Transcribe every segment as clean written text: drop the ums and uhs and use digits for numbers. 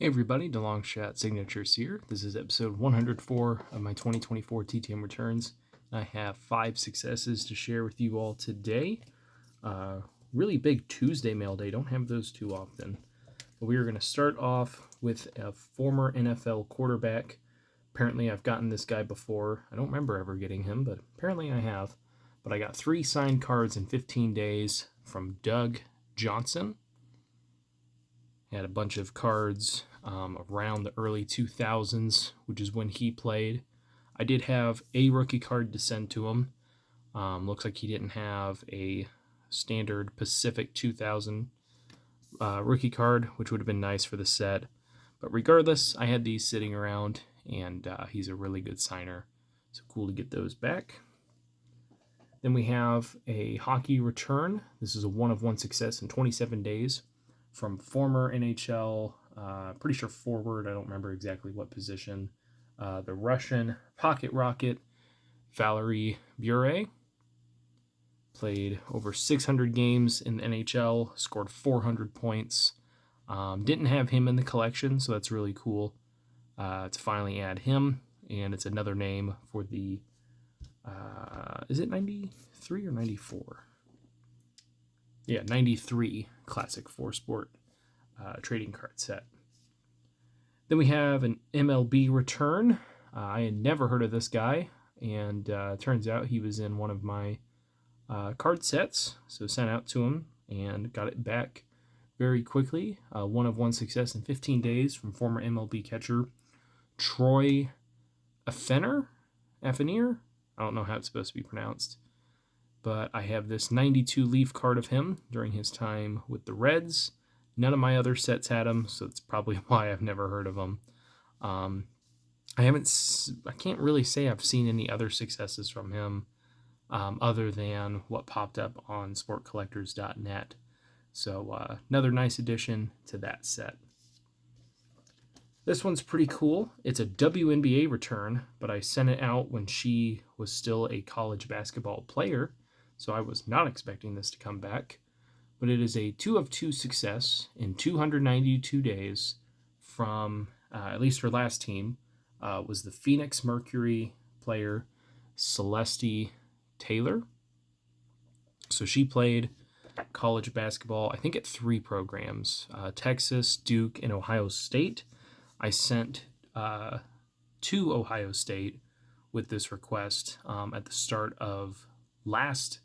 Hey everybody, DeLongshot Signatures here. This is episode 104 of my 2024 TTM returns. I have 5 successes to share with you all today. Really big Tuesday mail day, don't have those too often. But we are going to start off with a former NFL quarterback. Apparently I've gotten this guy before. I don't remember ever getting him, but apparently I have. But I got 3 signed cards in 15 days from Doug Johnson. Had a bunch of cards around the early 2000s, which is when he played. I did have a rookie card to send to him. Looks like he didn't have a standard Pacific 2000 rookie card, which would have been nice for the set. But regardless, I had these sitting around, and he's a really good signer. So cool to get those back. Then we have a hockey return. This is a 1-of-1 success in 27 days. From former NHL, pretty sure forward, I don't remember exactly what position, the Russian pocket rocket, Valery Bure. Played over 600 games in the NHL, scored 400 points. Didn't have him in the collection, so that's really cool to finally add him. And it's another name for the, is it 93 or 94? Yeah, 93 Classic 4-Sport trading card set. Then we have an MLB return. I had never heard of this guy, and turns out he was in one of my card sets, so sent out to him and got it back very quickly. 1-of-1 success in 15 days from former MLB catcher Troy Afener? I don't know how it's supposed to be pronounced. But I have this 92 leaf card of him during his time with the Reds. None of my other sets had him, so that's probably why I've never heard of him. I can't really say I've seen any other successes from him other than what popped up on sportcollectors.net. So another nice addition to that set. This one's pretty cool. It's a WNBA return, but I sent it out when she was still a college basketball player. So I was not expecting this to come back, but it is a 2-of-2 success in 292 days from, at least her last team, was the Phoenix Mercury player Celeste Taylor. So she played college basketball, I think at 3 programs, Texas, Duke, and Ohio State. I sent to Ohio State with this request at the start of last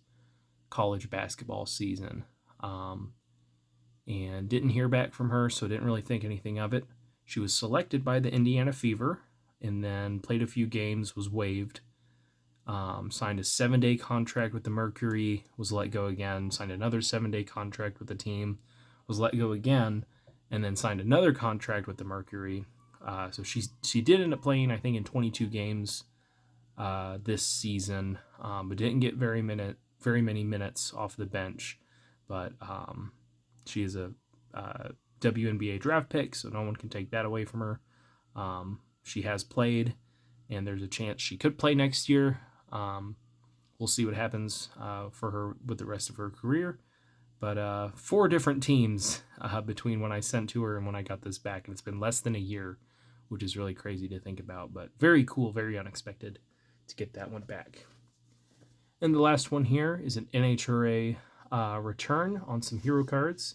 college basketball season, and didn't hear back from her, so didn't really think anything of it. She was selected by the Indiana Fever and then played a few games, was waived, signed a 7-day contract with the Mercury, was let go again, signed another 7-day contract with the team, was let go again, and then signed another contract with the Mercury. So she did end up playing, I think, in 22 games this season, but didn't get very many minutes off the bench. But she is a WNBA draft pick, so no one can take that away from her. She has played, and there's a chance she could play next year. We'll see what happens for her with the rest of her career. But 4 different teams between when I sent to her and when I got this back, and it's been less than a year, which is really crazy to think about, but very cool, very unexpected to get that one back. And the last one here is an NHRA return on some hero cards.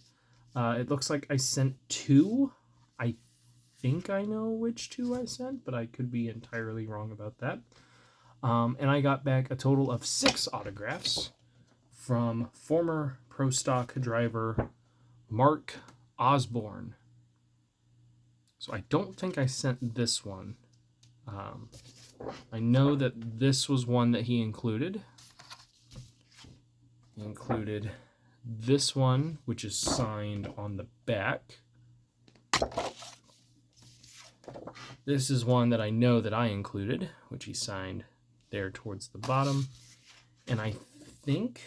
It looks like I sent 2. I think I know which 2 I sent, but I could be entirely wrong about that. And I got back a total of 6 autographs from former Pro Stock driver Mark Osborne. So I don't think I sent this one. I know that this was one that he included. He included this one, which is signed on the back. This is one that I know that I included, which he signed there towards the bottom. And I think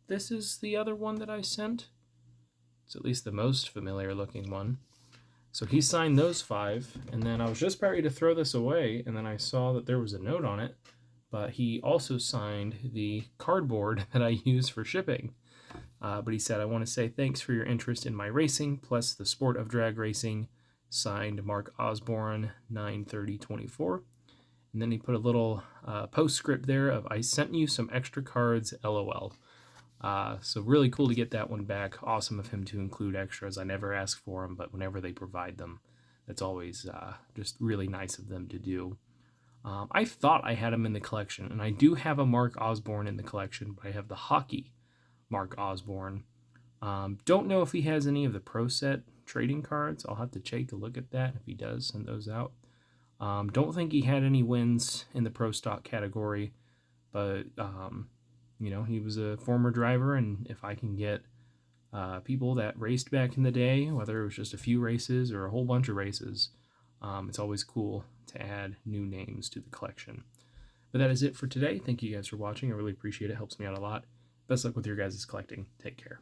this is the other one that I sent. It's at least the most familiar looking one. So he signed those 5, and then I was just about ready to throw this away, and then I saw that there was a note on it, but he also signed the cardboard that I use for shipping. But he said, I want to say thanks for your interest in my racing, plus the sport of drag racing. signed Mark Osborne 9/30/24. And then he put a little postscript there of "I sent you some extra cards, LOL." So really cool to get that one back. Awesome of him to include extras. I never ask for them, but whenever they provide them, that's always just really nice of them to do. I thought I had him in the collection, and I do have a Mark Osborne in the collection, but I have the hockey Mark Osborne. Don't know if he has any of the Pro Set trading cards. I'll have to take a look at that if he does send those out. Don't think he had any wins in the Pro Stock category, but he was a former driver, and if I can get people that raced back in the day, whether it was just a few races or a whole bunch of races, it's always cool to add new names to the collection. But that is it for today. Thank you guys for watching. I really appreciate it. It helps me out a lot. Best luck with your guys' collecting. Take care.